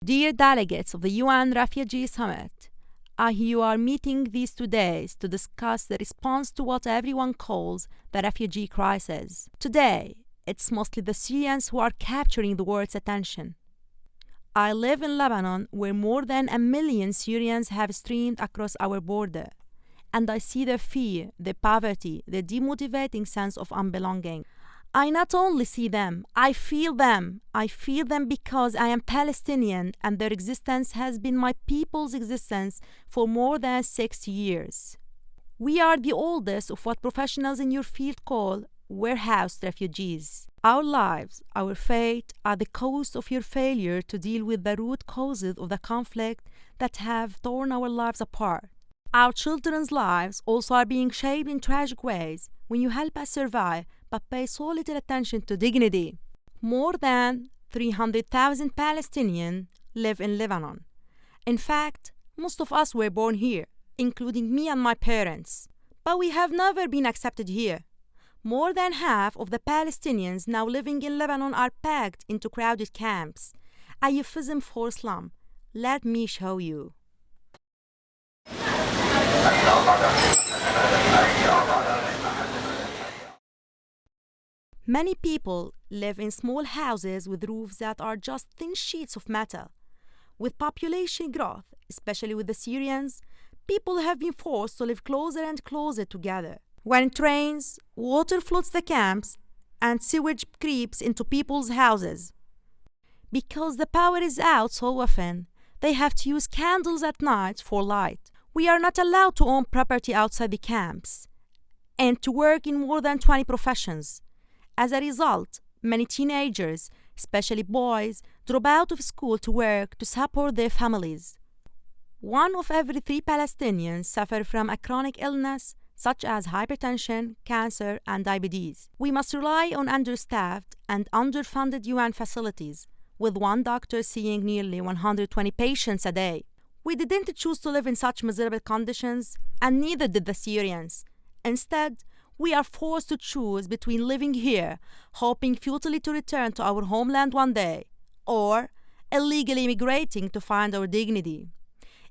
Dear delegates of the UN Refugee Summit, you are meeting these 2 days to discuss the response to what everyone calls the refugee crisis. Today, it's mostly the Syrians who are capturing the world's attention. I live in Lebanon, where more than 1 million Syrians have streamed across our border, and I see the fear, the poverty, the demotivating sense of unbelonging. I not only see them, I feel them. I feel them because I am Palestinian and their existence has been my people's existence for more than 60 years. We are the oldest of what professionals in your field call warehoused refugees. Our lives, our fate, are the cause of your failure to deal with the root causes of the conflict that have torn our lives apart. Our children's lives also are being shaped in tragic ways when you help us survive but pay so little attention to dignity. More than 300,000 Palestinians live in Lebanon. In fact, most of us were born here, including me and my parents. But we have never been accepted here. More than half of the Palestinians now living in Lebanon are packed into crowded camps. A euphemism for slum. Let me show you. Many people live in small houses with roofs that are just thin sheets of metal. With population growth, especially with the Syrians, people have been forced to live closer and closer together. When it rains, water floods the camps and sewage creeps into people's houses. Because the power is out so often, they have to use candles at night for light. We are not allowed to own property outside the camps and to work in more than 20 professions. As a result, many teenagers, especially boys, drop out of school to work to support their families. 1 of every 3 Palestinians suffer from a chronic illness such as hypertension, cancer, and diabetes. We must rely on understaffed and underfunded UN facilities, with 1 doctor seeing nearly 120 patients a day. We didn't choose to live in such miserable conditions, and neither did the Syrians. Instead, we are forced to choose between living here, hoping futilely to return to our homeland one day, or illegally immigrating to find our dignity,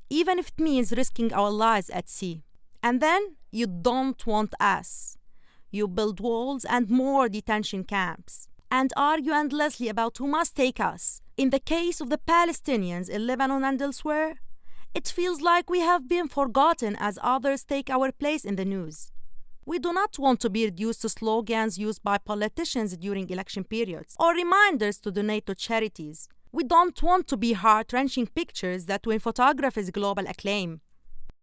even if it means risking our lives at sea. And then, you don't want us. You build walls and more detention camps, and argue endlessly about who must take us. In the case of the Palestinians in Lebanon and elsewhere, it feels like we have been forgotten as others take our place in the news. We do not want to be reduced to slogans used by politicians during election periods or reminders to donate to charities. We don't want to be heart-wrenching pictures that win photographers global acclaim.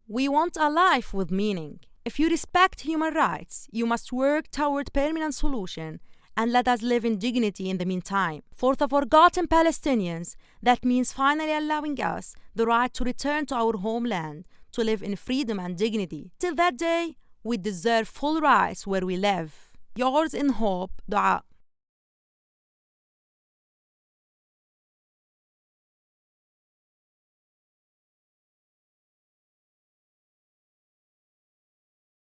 We want a life with meaning. If you respect human rights, you must work toward permanent solution and let us live in dignity in the meantime. For the forgotten Palestinians, that means finally allowing us the right to return to our homeland, to live in freedom and dignity. Till that day, we deserve full rights where we live. Yours in hope, Duaa.